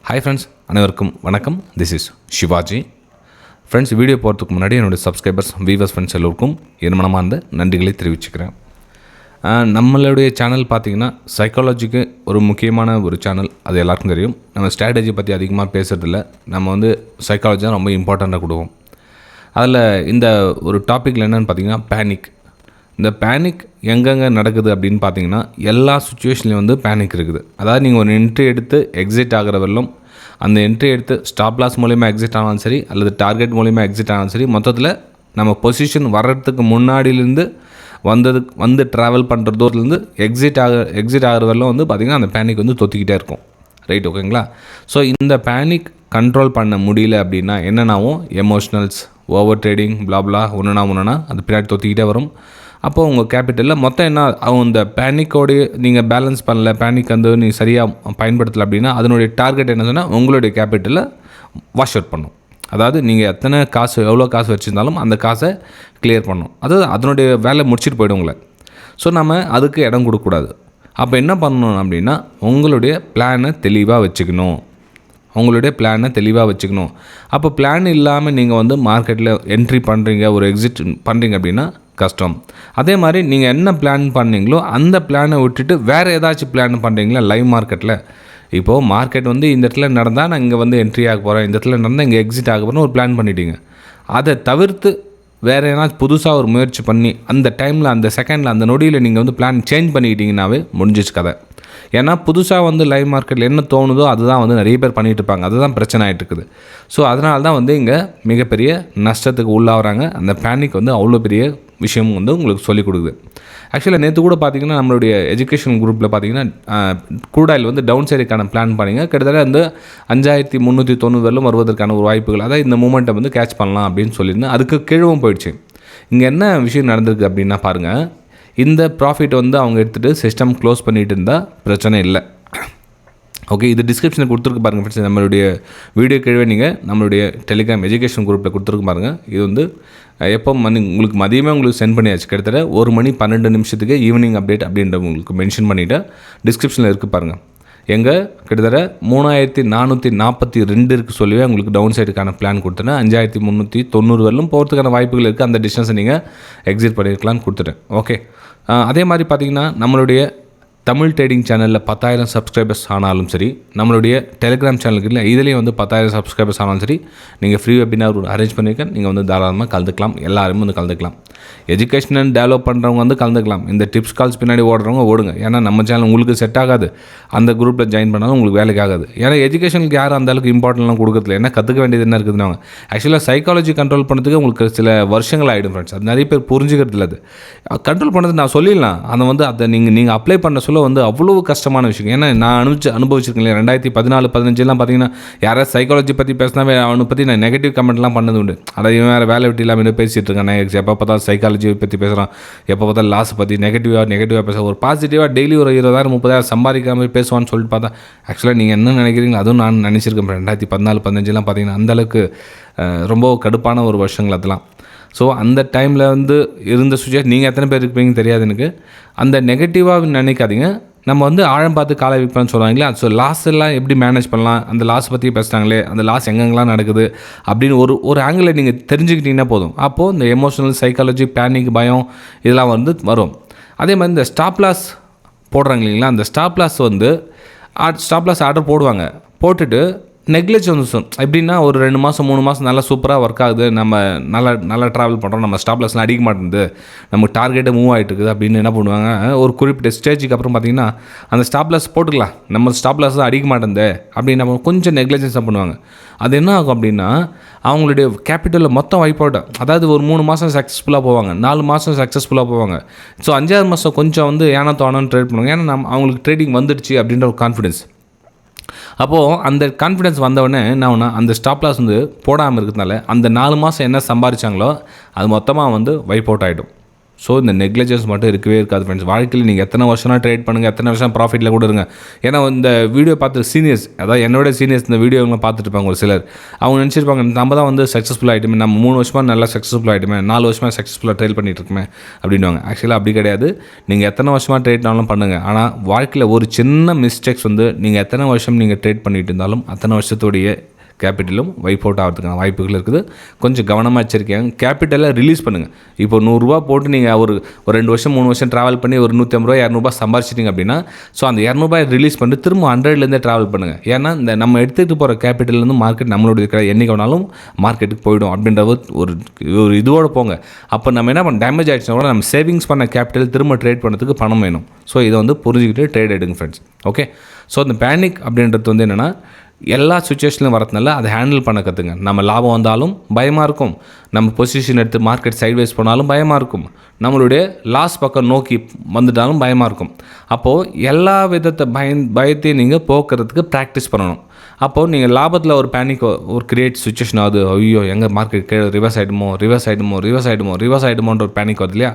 Hi friends, அனைவருக்கும் வணக்கம். This is Shivaji. Friends, video போகிறதுக்கு முன்னாடி என்னுடைய சப்ஸ்கிரைபர்ஸ், வியூவர்ஸ், ஃப்ரெண்ட்ஸ் எல்லோருக்கும் என் மனமார்ந்த நன்றிகளை தெரிவிச்சுக்கிறேன். நம்மளுடைய சேனல் பார்த்திங்கன்னா சைக்காலஜிக்கு ஒரு முக்கியமான ஒரு சேனல். அது எல்லாருக்கும் தெரியும். நம்ம ஸ்ட்ராட்டஜி பற்றி அதிகமாக பேசுகிறதில்ல. நம்ம சைக்காலஜி தான் ரொம்ப இம்பார்ட்டண்ட்டாக கொடுவோம். அதில் இந்த ஒரு டாப்பிக்கில் என்னென்னு பார்த்திங்கன்னா பேனிக். இந்த பேனிக் எங்கெங்கே நடக்குது அப்படின்னு பார்த்தீங்கன்னா எல்லா சுச்சுவேஷன்லேயும் பேனிக் இருக்குது. அதாவது நீங்கள் ஒரு என்ட்ரி எடுத்து எக்ஸிட் ஆகிற வரலும், அந்த என்ட்ரி எடுத்து ஸ்டாப் லாஸ் மூலிமா எக்ஸிட் ஆனாலும் சரி, அல்லது டார்கெட் மூலிமா எக்ஸிட் ஆனாலும் சரி, மொத்தத்தில் நம்ம பொசிஷன் வர்றதுக்கு முன்னாடியிலேருந்து வந்து ட்ராவல் பண்ணுற தூரத்துலேருந்து எக்ஸிட் ஆகிற வரலும் பார்த்திங்கன்னா அந்த பேனிக் தொத்திக்கிட்டே இருக்கும். ரைட், ஓகேங்களா? ஸோ இந்த பேனிக் கண்ட்ரோல் பண்ண முடியல அப்படின்னா என்னென்னாவும் எமோஷ்னல்ஸ், ஓவர் ட்ரேடிங், பிளாப்லா ஒன்றுனா அது பின்னாடி தொத்திக்கிட்டே வரும். அப்போது உங்கள் கேபிட்டலில் மொத்தம் என்ன ஆகும்? இந்த பேனிக்கோடு நீங்கள் பேலன்ஸ் பண்ணல, பேனிக் நீங்கள் சரியாக பயன்படுத்தலை அப்படின்னா அதனுடைய டார்கெட் என்ன சொன்னால் உங்களுடைய கேபிட்டலில் வாஷ் அவுட் பண்ணும். அதாவது நீங்கள் எவ்வளோ காசு வச்சுருந்தாலும் அந்த காசை கிளியர் பண்ணும். அதாவது அதனுடைய வேலை முடிச்சுட்டு போய்டும் உங்களை. ஸோ நம்ம அதுக்கு இடம் கொடுக்கக்கூடாது. அப்போ என்ன பண்ணணும் அப்படின்னா உங்களுடைய பிளானை தெளிவாக வச்சுக்கணும். அப்போ பிளான் இல்லாமல் நீங்கள் மார்க்கெட்டில் என்ட்ரி பண்ணுறீங்க, ஒரு எக்ஸிட் பண்ணுறீங்க அப்படின்னா கஷ்டம். அதே மாதிரி நீங்கள் என்ன பிளான் பண்ணீங்களோ அந்த பிளானை விட்டுட்டு வேறு ஏதாச்சும் பிளான் பண்ணுறீங்களா லைவ் மார்க்கெட்டில். இப்போது மார்க்கெட் இந்த இடத்துல நடந்தால் நான் இங்கே என்ட்ரி ஆக போகிறேன், இந்த இடத்துல நடந்தால் இங்கே எக்ஸிட் ஆக போகிறேன்னு ஒரு பிளான் பண்ணிட்டீங்க. அதை தவிர்த்து வேறு ஏதாச்சும் புதுசாக ஒரு முயற்சி பண்ணி அந்த டைமில், அந்த செகண்டில், அந்த நொடியில் நீங்கள் பிளான் சேஞ்ச் பண்ணிக்கிட்டீங்கன்னாவே முடிஞ்சிச்சு கதை. ஏன்னா புதுசாக லைவ் மார்க்கெட்டில் என்ன தோணுதோ அதுதான் நிறைய பேர் பண்ணிகிட்டு இருப்பாங்க. அதுதான் பிரச்சனை ஆகிட்டு இருக்குது. ஸோ அதனால தான் இங்கே மிகப்பெரிய நஷ்டத்துக்கு உள்ளாகிறாங்க. அந்த பேனிக் அவ்வளோ பெரிய விஷயம் உங்களுக்கு சொல்லிக் கொடுக்குது. ஆக்சுவலாக நேற்று கூட பார்த்திங்கன்னா நம்மளுடைய எஜுகேஷன் குரூப்பில் பார்த்திங்கன்னா கூடாயில் டவுன் சைடுக்கான பிளான் பண்ணிங்க. கிட்டத்தட்ட 5390 வரலும் வருவதற்கான ஒரு வாய்ப்புகள், அதாவது இந்த மூமெண்ட்டை கேட்ச் பண்ணலாம் அப்படின்னு சொல்லியிருந்தேன். அதுக்கு கீழவும் போயிடுச்சு. இங்கே என்ன விஷயம் நடந்திருக்கு அப்படின்னா பாருங்கள், இந்த ப்ராஃபிட் அவங்க எடுத்துகிட்டு சிஸ்டம் க்ளோஸ் பண்ணிகிட்டு இருந்தால் பிரச்சனை இல்லை. ஓகே, இது டிஸ்கிரிப்ஷனில் கொடுத்துருக்கு பாருங்கள் ஃப்ரெண்ட்ஸ். நம்மளுடைய வீடியோ கீழே நீங்கள் நம்மளுடைய டெலிகிராம் எஜுகேஷன் குரூப்பில் கொடுத்துருக்கு பாருங்கள். இது எப்போ உங்களுக்கு மதியமே உங்களுக்கு சென்ட் பண்ணியாச்சு. கிட்டத்தட்ட 1 மணி 12 நிமிஷத்துக்கு ஈவினிங் அப்டேட் அப்படின்ற உங்களுக்கு மென்ஷன் பண்ணிவிட்டு டிஸ்கிரிப்ஷனில் இருக்குது பாருங்கள். எங்கள் கிட்டத்தட்ட 3442 இருக்குது சொல்லவே உங்களுக்கு டவுன் சைடுக்கான பிளான் கொடுத்துட்டேன். 5390 வரலும் போகிறதுக்கான வாய்ப்புகள் இருக்குது. அந்த டிஸ்டன்ஸை நீங்கள் எக்ஸிட் பண்ணியிருக்கலான்னு கொடுத்துட்டேன். ஓகே, அதே மாதிரி பார்த்திங்கன்னா நம்மளுடைய தமிழ் ட்ரேடிங் சேனலில் 10,000 சப்ஸ்கிரைபர்ஸ் ஆனாலும் சரி, நம்மளுடைய டெலிகிராம் சேனலுக்கு இல்லை இதுலேயும் 10,000 சப்ஸ்கிரைபர்ஸ் ஆனாலும் சரி, நீங்கள் ஃப்ரீ வெபினார் அரேஞ்ச் பண்ணியிருக்கேன். நீங்கள் தாராளமாக கலந்துக்கலாம். எல்லாருமே கலந்துக்கலாம். எஜுகேஷன் டெவலப் பண்ணுறவங்க கலந்துக்கலாம். இந்த டிப்ஸ் கால்ஸ் பின்னாடி ஓடுறவங்க ஓடுங்க. ஏன்னா நம்ம சேனல் உங்களுக்கு செட் ஆகாது. அந்த குரூப்பில் ஜாயின் பண்ணாலும் உங்களுக்கு வேலைக்கு ஆகாது. ஏன்னா எஜுகேஷனுக்கு யாரும் அந்தளவுக்கு இம்பார்ட்டன்ட்லாம் கொடுக்குறதில்ல. ஏன்னா கற்றுக்க வேண்டியது என்ன இருக்குதுன்னு ஆக்சுவலாக சைக்காலஜி கண்ட்ரோல் பண்ணுறதுக்கு உங்களுக்கு சில வருஷங்கள் ஆகிடும் ஃப்ரெண்ட்ஸ். அது நிறைய பேர் புரிஞ்சுக்கிறது இல்லை. அது கண்ட்ரோல் பண்ணுறது நான் சொல்லிடலாம். அதை நீங்கள் அப்ளை பண்ண சொல்ல அவ்வளோ கஷ்டமான விஷயம். ஏன்னா நான் அனுபவிச்சிருக்கேன் இல்லையா. 2014-15 பார்த்தீங்கன்னா யாராவது சைக்காலஜி பற்றி பேசினாவே அவனை பற்றி நான் நெகட்டிவ் கமெண்ட்லாம் பண்ணது உண்டு. அதை இவன் வேறு வேலை விட்டு இல்லாமல் பேசிகிட்டு இருக்கேன். எப்போ பார்த்தாலும் சைக்காலஜி பற்றி பேசுகிறான், எப்போ பார்த்தாலும் லாஸ் பற்றி நெகட்டிவாக பேசுகிறேன். ஒரு பாசிட்டிவாக டெய்லி ஒரு 20,000-30,000 சம்பாதிக்காமல் பேசுவான்னு சொல்லிட்டு பார்த்தா ஆக்சுவலாக நீங்கள் என்ன நினைக்கிறீங்களோ அதுவும் நான் நினச்சிருக்கேன். 2014-15 பார்த்தீங்கன்னா அந்தளவுக்கு ரொம்ப கடுப்பான ஒரு வருஷங்கள் அதெல்லாம். ஸோ அந்த டைமில் இருந்த சுச்சுவேஷன் நீங்கள் எத்தனை பேர் இருப்பீங்கன்னு தெரியாது எனக்கு. அந்த நெகட்டிவாக நினைக்காதீங்க. நம்ம ஆழம் பார்த்து காலை வைப்பேன்னு சொல்லுவாங்களே. ஸோ லாஸ் எல்லாம் எப்படி மேனேஜ் பண்ணலாம், அந்த லாஸ் பற்றி பேசுகிறாங்களே, அந்த லாஸ் எங்கெங்கெல்லாம் நடக்குது அப்படின்னு ஒரு ஆங்கிளில் நீங்கள் தெரிஞ்சுக்கிட்டீங்கன்னா போதும். அப்போது இந்த எமோஷனல், சைக்காலஜி, பேனிக், பயம் இதெல்லாம் வரும். அதே மாதிரி இந்த ஸ்டாப் லாஸ் போடுறாங்க இல்லைங்களா. அந்த ஸ்டாப் லாஸ் ஆர்டர் போடுவாங்க. போட்டுட்டு நெக்லெஜன்ஸ் எப்படின்னா ஒரு 2 மாதம் 3 மாதம் நல்லா சூப்பராக ஒர்க் ஆகுது, நம்ம நல்லா ட்ராவல் பண்ணுறோம், நம்ம ஸ்டாப் லாஸ்லாம் அடிக்க மாட்டேங்குது, நமக்கு டார்கெட்டை மூவ் ஆகிட்டு இருக்குது அப்படின்னு என்ன பண்ணுவாங்க, ஒரு குறிப்பிட்ட ஸ்டேஜுக்கு அப்புறம் பார்த்திங்கன்னா அந்த ஸ்டாப் லாஸ் போட்டுக்கலாம், நம்ம ஸ்டாப் லாஸ் தான் அடிக்க மாட்டேங்குது அப்படின்னு நம்ம கொஞ்சம் நெக்லெஜன்ஸாக பண்ணுவாங்க. அது என்ன ஆகும் அப்படின்னா அவங்களுடைய கேபிட்டலில் மொத்தம் வைப் அவுட். அதாவது ஒரு 3 மாதம் சக்ஸஸ்ஃபுல்லாக போவாங்க, 4 மாதம் சக்ஸஸ்ஃபுல்லாக போவாங்க. ஸோ 5ஆவது மாதம் கொஞ்சம் ஏனோ தோணுன்னு ட்ரேட் பண்ணுவாங்க. ஏன்னா அவங்களுக்கு ட்ரேடிங் வந்துடுச்சு அப்படின்ற ஒரு கான்ஃபிடன்ஸ். அப்போது அந்த கான்ஃபிடன்ஸ் வந்தவுடனே என்ன அந்த ஸ்டாப் லாஸ் போடாமல் இருக்கிறதுனால அந்த 4 மாதம் என்ன சம்பாதிச்சாங்களோ அது மொத்தமாக வைப் அவுட் ஆகிடும். ஸோ இந்த நெக்லிஜென்ஸ் மட்டும் இருக்கவே இருக்காது ஃப்ரெண்ட்ஸ். வாழ்க்கையில் நீங்கள் எத்தனை வருஷம்னா ட்ரேட் பண்ணுங்கள், எத்தனை வருஷம் ப்ராஃபிட்டில் கூட இருங்க. ஏன்னா இந்த வீடியோ பார்த்து சீனியர்ஸ், அதாவது என்னோட சீனியர்ஸ் இந்த வீடியோங்களை பார்த்துட்டு இருப்பாங்க ஒரு சிலர். அவங்க நினச்சிருப்பாங்க நம்ம தான் வந்து சக்ஸஸ்ஃபுல் ஆகிட்டுமே, நம்ம 3 வருஷமாக நல்லா சக்ஸஸ்ஃபுல் ஆகிட்டுமே, 4 வருஷமாக சக்ஸஸ்ஃபுல்லாக ட்ரேட் பண்ணிட்டு இருக்குமே அப்படின்வாங்க. ஆக்சுவலாக அப்படி கிடையாது. நீங்கள் எத்தனை வருஷமாக ட்ரேட்னாலும் பண்ணுங்கள். ஆனால் வாழ்க்கையில் ஒரு சின்ன மிஸ்டேக்ஸ் வந்து நீங்கள் எத்தனை வருஷம் நீங்கள் ட்ரேட் பண்ணிட்டு இருந்தாலும் அத்தனை வருஷத்துடைய கேபிட்டலும் வைப் அவுட் ஆகிறதுக்கான வாய்ப்புகள் இருக்குது. கொஞ்சம் கவனமாக எச்சரிக்கையாங்க. கேபிட்டலை ரிலீஸ் பண்ணுங்கள். இப்போ 100 ரூபா போட்டு நீங்கள் ஒரு 2 வருஷம் 3 வருஷம் ட்ராவல் பண்ணி ஒரு 150 ரூபா 200 ரூபா சம்பாரிச்சிட்டிங்க அப்படின்னா, ஸோ அந்த 200 ரூபாய் ரிலீஸ் பண்ணிட்டு திரும்ப 100லேருந்தே ட்ராவல் பண்ணுங்கள். ஏன்னா இந்த நம்ம எடுத்துகிட்டு போகிற கேபிட்டல்லேருந்து மார்க்கெட் நம்மளுடைய என்றைக்கு வேணாலும் மார்க்கெட்டுக்கு போயிடும் அப்படின்ற ஒரு இதோடு போங்க. அப்போ நம்ம என்ன பண்ண டேமேஜ் ஆகிடுச்சுன்னா கூட நம்ம சேவிங்ஸ் பண்ண கேபிட்டல் திரும்ப ட்ரேட் பண்ணுறதுக்கு பணம் வேணும். ஸோ இதை வந்து புரிஞ்சுக்கிட்டு ட்ரேட் எடுங்க ஃப்ரெண்ட்ஸ். ஓகே. ஸோ இந்த பேனிக் அப்படின்றது வந்து என்னென்னா, எல்லா சுச்சுவேஷன்லையும் வரதுனால அதை ஹேண்டில் பண்ண கற்றுங்க. நம்ம லாபம் வந்தாலும் பயமாக இருக்கும், நம்ம பொசிஷன் எடுத்து மார்க்கெட் சைட்வைஸ் போனாலும் பயமாக இருக்கும், நம்மளுடைய லாஸ் பக்கம் நோக்கி வந்துட்டாலும் பயமாக இருக்கும். அப்போது எல்லா விதத்தை பயத்தையும் நீங்கள் போக்குறதுக்கு ப்ராக்டிஸ் பண்ணணும். அப்போது நீங்கள் லாபத்தில் ஒரு பேனிக் ஒரு கிரியேட் சுச்சுவேஷன் ஆகுது, ஐயோ எங்கள் மார்க்கெட் கீழே ரிவர்ஸ் ஆகிடுமோன்ற ஒரு பேனிக் வருது இல்லையா,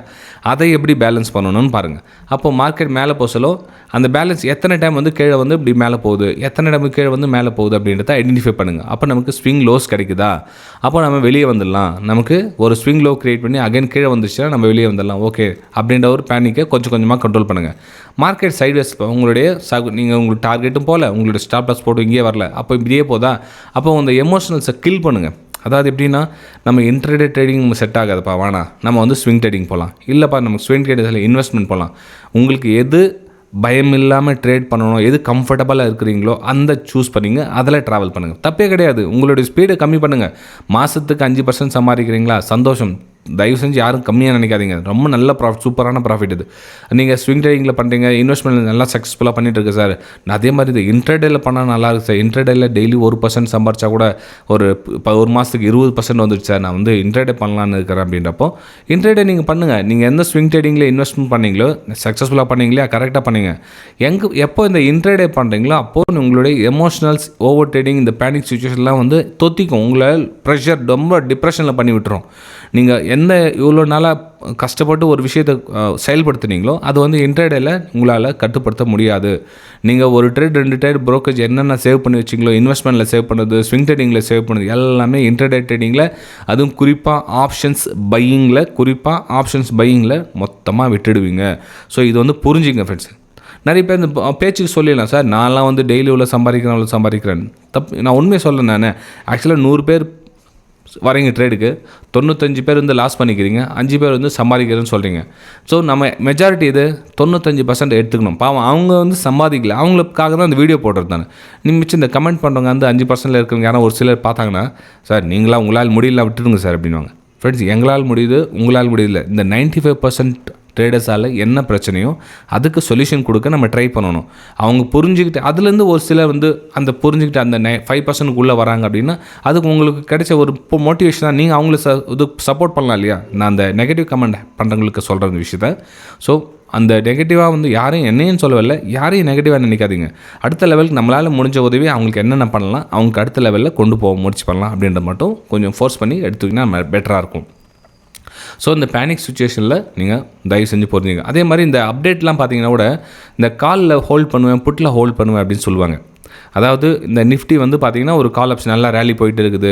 அதை எப்படி பேலன்ஸ் பண்ணணும்னு பாருங்கள். அப்போது மார்க்கெட் மேலே போசலோ அந்த பேலன்ஸ் எத்தனை டைம் வந்து கீழே வந்து இப்படி மேலே போகுது, எத்தனை டைம் கீழே வந்து மேலே போகுது அப்படின்றத ஐடென்டிஃபை பண்ணுங்கள். அப்போ நமக்கு ஸ்விங் லோஸ் கிடைக்குதா, அப்போ நம்ம வெளியே வந்துடலாம். நமக்கு ஒரு ஸ்விங் லோ கிரியேட் பண்ணி அகைன் கீழே வந்துச்சுன்னா நம்ம வெளியே வந்துடலாம். ஓகே அப்படின்ற ஒரு பேனிக்கை கொஞ்சம் கொஞ்சமாக கண்ட்ரோல் பண்ணுங்கள். மார்க்கெட் சைட்வேஸ் உங்களுடைய நீங்கள் உங்களுக்கு டார்கெட்டும் போகல, உங்களுடைய ஸ்டாப் லாஸ் போட்டு இங்கேயே வரல, அப்போ இப்படியே போதா, அப்போ அந்த எமோஷனல்ஸை கில் பண்ணுங்கள். அதாவது எப்படின்னா, நம்ம இன்ட்ரடே ட்ரேடிங் செட் ஆகாதுப்பா, வேணாம் நம்ம வந்து ஸ்விங் ட்ரேடிங் போகலாம், இல்லைப்பா நம்ம ஸ்விங் ட்ரேடிங்கில் இன்வெஸ்ட்மெண்ட் போகலாம். உங்களுக்கு எது பயம் இல்லாமல் ட்ரேட் பண்ணணும், எது கம்ஃபர்டபுளாக இருக்கிறீங்களோ அந்த சூஸ் பண்ணிங்க, அதில் ட்ராவல் பண்ணுங்கள். தப்பே கிடையாது. உங்களுடைய ஸ்பீடை கம்மி பண்ணுங்கள். மாதத்துக்கு 5% சம்பாதிக்கிறீங்களா, சந்தோஷம். தயவு செஞ்சு யாரும் கம்மியாக நினைக்காதீங்க. ரொம்ப நல்ல ப்ராஃபிட், சூப்பரான ப்ராஃபிட் இது. நீங்கள் ஸ்விங் ட்ரேடிங்கில் பண்ணுறீங்க, இன்வெஸ்ட்மெண்ட் நல்லா சக்ஸஸ்ஃபுல்லாக பண்ணிட்டு இருக்கு சார், அதே மாதிரி இது இன்ட்ரடேயில் பண்ணால் நல்லா இருக்குது சார், இன்ட்ரடேயில் டெய்லி 1% சம்பாரிச்சா கூட ஒரு மாதத்துக்கு 20% வந்துடுச்சு சார், நான் வந்து இன்ட்ரடே பண்ணலான்னு இருக்கிறேன் அப்படின்றப்போ இன்ட்ரடே நீங்கள் பண்ணுங்கள். நீங்கள் எந்த ஸ்விங் ட்ரேடிங்கில் இன்வெஸ்ட்மெண்ட் பண்ணீங்களோ, சக்ஸஸ்ஃபுல்லாக பண்ணீங்களா, கரெக்டாக பண்ணுங்க. எப்போ இந்த இன்ட்ரடே பண்ணுறீங்களோ அப்போது உங்களுடைய எமோஷனல்ஸ் ஓவர் ட்ரேடிங் இந்த பேனிக் சுச்சுவேஷன்லாம் வந்து தொத்திக்கும். உங்களை ப்ரெஷர் ரொம்ப டிப்ரெஷனில் பண்ணி விட்டுரும். நீங்கள் எந்த இவ்வளோ நாளாக கஷ்டப்பட்டு ஒரு விஷயத்தை செயல்படுத்துனீங்களோ அது வந்து இன்ட்ரடேயில் உங்களால் கட்டுப்படுத்த முடியாது. நீங்கள் ஒரு ட்ரேட் 2 ட்ரேட் ப்ரோக்கரேஜ் என்னென்ன சேவ் பண்ணி வச்சிங்களோ, இன்வெஸ்ட்மெண்ட்டில் சேவ் பண்ணுறது, ஸ்விங் ட்ரேடிங்கில் சேவ் பண்ணுறது எல்லாமே இன்ட்ரடே ட்ரேடிங்கில், அதுவும் குறிப்பாக ஆப்ஷன்ஸ் பையிங்கில் மொத்தமாக விட்டுடுவீங்க. ஸோ இது வந்து புரிஞ்சுங்க ஃப்ரெண்ட்ஸ். நிறைய பேர் இந்த பேச்சுக்கு சொல்லிடலாம் சார், நான்லாம் வந்து டெய்லி இவ்வளோ சம்பாதிக்கிறேன். தப்பு, நான் உண்மையை சொல்கிறேன். நான் ஆக்சுவலாக 100 பேர் வரீங்க ட்ரேடுக்கு, 95 பேர் வந்து லாஸ் பண்ணிக்கிறீங்க, 5 பேர் வந்து சம்பாதிக்கிறேன்னு சொல்கிறீங்க. ஸோ நம்ம மெஜாரிட்டி இது 95% எடுத்துக்கணும். பாவம் அவங்க வந்து சம்பாதிக்கல, அவங்களுக்காக தான் அந்த வீடியோ போடுறது தானே. மிச்சம் இந்த கமெண்ட் பண்ணுறவங்க அந்த 5% இருக்கிறவங்க யாரும் ஒரு சிலர் பார்த்தாங்கன்னா, சார் உங்களால் முடியல விட்டுடுங்க சார் அப்படின்வாங்க. ஃப்ரெண்ட்ஸ், எங்களால் முடியுது, உங்களால் முடியல. இந்த 95% ட்ரேடர்ஸால் என்ன பிரச்சனையோ அதுக்கு சொல்யூஷன் கொடுக்க நம்ம ட்ரை பண்ணணும். அவங்க புரிஞ்சுக்கிட்டு அதுலேருந்து ஒரு சிலர் வந்து அந்த புரிஞ்சுக்கிட்டு அந்த 5%க்குள்ளே வராங்க அப்படின்னா அதுக்கு உங்களுக்கு கிடைச்ச ஒரு மோட்டிவேஷன் தான். நீங்கள் அவங்கள இது சப்போர்ட் பண்ணலாம் இல்லையா. நான் அந்த நெகட்டிவ் கமெண்ட் பண்ணுறவங்களுக்கு சொல்கிற அந்த விஷயத்த. ஸோ அந்த நெகட்டிவாக வந்து யாரையும் என்னையும் சொல்லவில்லை, யாரையும் நெகட்டிவாக நினைக்காதீங்க. அடுத்த லெவலுக்கு நம்மளால் முடிஞ்ச உதவி அவங்களுக்கு என்னென்ன பண்ணலாம், அவங்களுக்கு அடுத்த லெவலில் கொண்டு போக முயற்சி பண்ணலாம் அப்படின்றத மட்டும் கொஞ்சம் ஃபோர்ஸ் பண்ணி எடுத்துக்கிங்கன்னா பெட்டராக இருக்கும். ஸோ இந்த பேனிக் சுச்சுவேஷனில் நீங்கள் தயவு செஞ்சு புரிஞ்சுங்க. அதே மாதிரி இந்த அப்டேட்லாம் பார்த்தீங்கன்னா கூட இந்த காலில் ஹோல்ட் பண்ணுவேன், புட்டில் ஹோல்ட் பண்ணுவேன் அப்படின்னு சொல்லுவாங்க. அதாவது இந்த நிஃப்டி வந்து பார்த்திங்கன்னா ஒரு கால் ஆப்ஷன் நல்லா ரேலி போயிட்டு இருக்குது,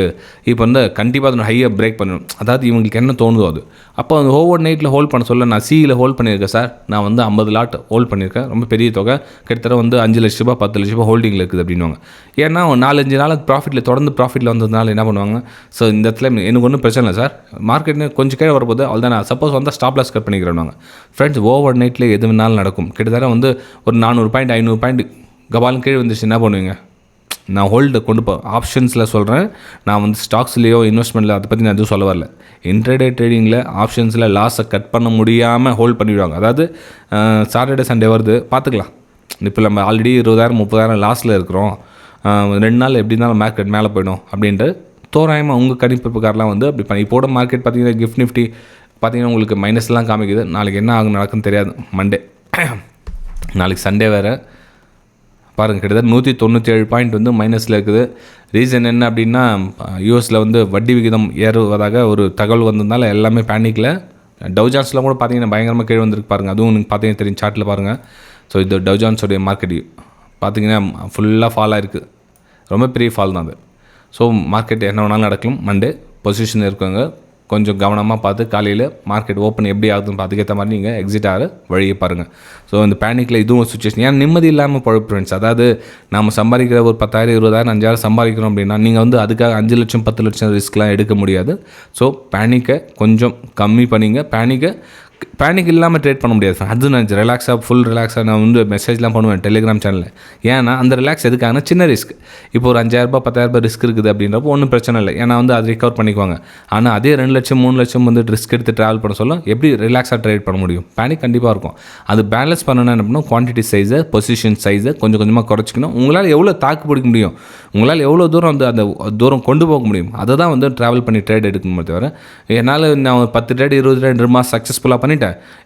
இப்போ வந்து கண்டிப்பாக அதோட ஹையை பிரேக் பண்ணணும். அதாவது இவங்களுக்கு என்ன தோணுதோ அது. அப்போ அந்த ஓவர் நைட்டில் ஹோல்ட் பண்ண சொல்ல, நான் சியில் ஹோல்ட் பண்ணியிருக்கேன் சார், நான் வந்து 50 லாட் ஹோல்ட் பண்ணியிருக்கேன், ரொம்ப பெரிய தொகை, கிட்டத்தட்ட வந்து 5 லட்ச ரூபா 10 லட்ச ரூபா ஹோல்டிங்கில் இருக்குது அப்படின்வாங்க. ஏன்னா 4-5 நாள் தொடர்ந்து ப்ராஃபிட்டில் வந்ததுனால என்ன பண்ணுவாங்க, ஸோ இந்த இடத்துல எனக்கு ஒன்றும் பிரச்சனை இல்லை சார், மார்க்கெட் கொஞ்சம் கீழே வரப்போது அவ்வளோதான், நான் சப்போஸ் வந்து ஸ்டாப் லாஸ் கட் பண்ணிக்கிறேன். ஃப்ரெண்ட்ஸ், ஓவர் நைட்டில் எது வேணாலும் நடக்கும். கிட்டத்தட்ட வந்து ஒரு 400 பாயிண்ட் 500 பாயிண்ட் கபாலும் கீழே வந்துச்சு, என்ன பண்ணுவீங்க? நான் ஹோல்டு கொண்டு ஆப்ஷன்ஸில் சொல்கிறேன், நான் வந்து ஸ்டாக்ஸ்லேயோ இன்வெஸ்ட்மெண்ட்டில் அதை பற்றி நான் எதுவும் சொல்ல வரல. இன்ட்ரடே ட்ரேடிங்கில் ஆப்ஷன்ஸில் லாஸை கட் பண்ண முடியாமல் ஹோல்ட் பண்ணிவிடுவாங்க. அதாவது சாட்டர்டே சண்டே வருது பார்த்துக்கலாம், இப்போ நம்ம ஆல்ரெடி 20,000-30,000 லாஸில் இருக்கிறோம், 2 நாள் எப்படி இருந்தாலும் மார்க்கெட் மேலே போயிடும் அப்படின்ட்டு தோராயமாக உங்கள் கணிப்பு பிரகாரம்லாம் வந்து அப்படி பண்ணி இப்போட மார்க்கெட் பார்த்திங்கன்னா கிஃப்ட் நிஃப்டி பார்த்திங்கன்னா உங்களுக்கு மைனஸ்லாம் காமிக்குது. நாளைக்கு என்ன ஆகும் நடக்குன்னு தெரியாது. மண்டே நாளைக்கு சண்டே வேறு பாருங்கள், கிட்டத்தட்ட 197 பாயிண்ட் வந்து மைனஸில் இருக்குது. ரீசன் என்ன அப்படின்னா, யூஎஸில் வந்து வட்டி விகிதம் ஏறுவதாக ஒரு தகவல் வந்ததுனால எல்லாமே பேனிக்கில் டவுஜான்ஸ்லாம் கூட பார்த்தீங்கன்னா பயங்கரமாக கீழே வந்துருக்கு பாருங்கள். அதுவும் நீங்கள் பார்த்தீங்கன்னா தெரியும் சார்ட்டில் பாருங்கள். ஸோ இது டவுஜான்ஸோடைய மார்க்கெட் பார்த்தீங்கன்னா ஃபுல்லாக ஃபால் ஆகிருக்கு. ரொம்ப பெரிய ஃபால் தான் அது. ஸோ மார்க்கெட் என்ன வேணாலும் நடக்கும். மண்டே பொசிஷன் இருக்கவங்க கொஞ்சம் கவனமாக பார்த்து காலையில் மார்க்கெட் ஓப்பன் எப்படி ஆகுதுன்னு அதுக்கேற்ற மாதிரி நீங்கள் எக்ஸிட் ஆகிற வழியை பாருங்கள். ஸோ இந்த பேனிக்கில் இதுவும் சுச்சுவேஷன் ஏன் நிம்மதி இல்லாமல் பழப்பு ஃப்ரெண்ட்ஸ். அதாவது நம்ம சம்பாதிக்கிற ஒரு 10,000 20,000 5,000 சம்பாதிக்கிறோம் அப்படின்னா நீங்கள் வந்து அதுக்காக 5 லட்சம் 10 லட்சம் ரிஸ்க்லாம் எடுக்க முடியாது. ஸோ பேனிக்கை கொஞ்சம் கம்மி பண்ணிங்க. பேனிக் இல்லாமல் ட்ரேட் பண்ண முடியாது. அது நான் ஃபுல் ரிலாக்ஸாக நான் வந்து மெசேஜ்லாம் பண்ணுவேன் டெலிகிராம் சேனலில். ஏன்னா அந்த ரிலாக்ஸ் எதுக்கான சின்ன ரிஸ்க். இப்போ ஒரு 5,000 10,000 ரிஸ்க் இருக்குது அப்படின்றப்போ ஒன்றும் பிரச்சனை இல்லை. ஏன்னா வந்து அது ரிகவர் பண்ணிக்குவாங்க. ஆனால் அதே 2 லட்சம் 3 லட்சம் வந்து ரிஸ்க் எடுத்து ட்ராவல் பண்ண சொல்ல எப்படி ரிலாக்ஸாக ட்ரேட் பண்ண முடியும்? பேனிக் கண்டிப்பாக இருக்கும். அது பேலன்ஸ் பண்ணணும் என்ன பண்ணணும், குவான்டிட்டி சைஸை பொசிஷன் சைஸை கொஞ்சம் கொஞ்சமாக குறைச்சிக்கணும். உங்களால் எவ்வளோ தாக்கு பிடிக்க முடியும், உங்களால் எவ்வளோ தூரம் வந்து அந்த தூரம் கொண்டு போக முடியும், அதை தான் வந்து ட்ராவல் பண்ணி ட்ரேட் எடுக்கணுமே தவிர என்னால் நான் 10 ட்ரேட் 20 ட்ரேட் 2 மாதம் சக்ஸஸ்ஃபுல்லாக பண்ணிட்டேன்.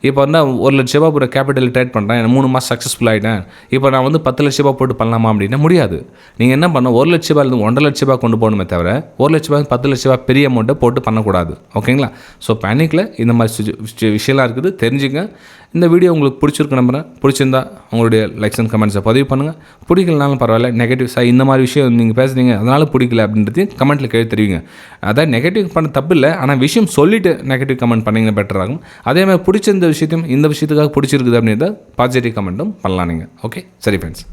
இப்போ வந்து 1 லட்ச ரூபா ஒரு கேபிட்டல் ட்ரேட் பண்ணுறேன், 3 மாதம் சக்ஸஸ்ஃபுல் ஆகிட்டேன், இப்போ நான் வந்து 10 லட்ச ரூபா போட்டு பண்ணலாமா அப்படின்னா முடியாது. நீங்கள் என்ன பண்ணணும், 1 லட்ச ரூபாயிலிருந்து 1.5 லட்ச ரூபா கொண்டு போகணுமே தவிர 1 லட்ச ரூபாய் 10 லட்ச ரூபா பெரிய அமௌண்ட்டை போட்டு பண்ணக்கூடாது. ஓகேங்களா? ஸோ பேனிக்கில் இந்த மாதிரி விஷயம்லாம் இருக்குது, தெரிஞ்சுங்க. இந்த வீடியோ உங்களுக்கு பிடிச்சிருக்கு நம்புறேன். பிடிச்சிருந்தா உங்களுடைய லைக்ஸ் அண்ட் கமெண்ட்ஸை பதிவு பண்ணுங்கள். பிடிக்கலனாலும் பரவாயில்ல, நெகட்டிவ் இந்த மாதிரி விஷயம் நீங்கள் பேசுகிறீங்க அதனால் பிடிக்கல அப்படின்றதையும் கமெண்ட்டில் கேட்டு தெரிவிங்க. அதான் நெகட்டிவ் பண்ண தப்பு இல்லை, ஆனால் விஷயம் சொல்லிவிட்டு நெகட்டிவ் கமெண்ட் பண்ணிங்கன்னா பெட்டர் ஆகும். அதே மாதிரி பிடிச்சிருந்த விஷயத்தையும் இந்த விஷயத்துக்காக பிடிச்சிருக்குது அப்படின்றத பாசிட்டிவ் கமெண்ட்டும் பண்ணலாம் நீங்கள். ஓகே, சரி ஃப்ரெண்ட்ஸ்.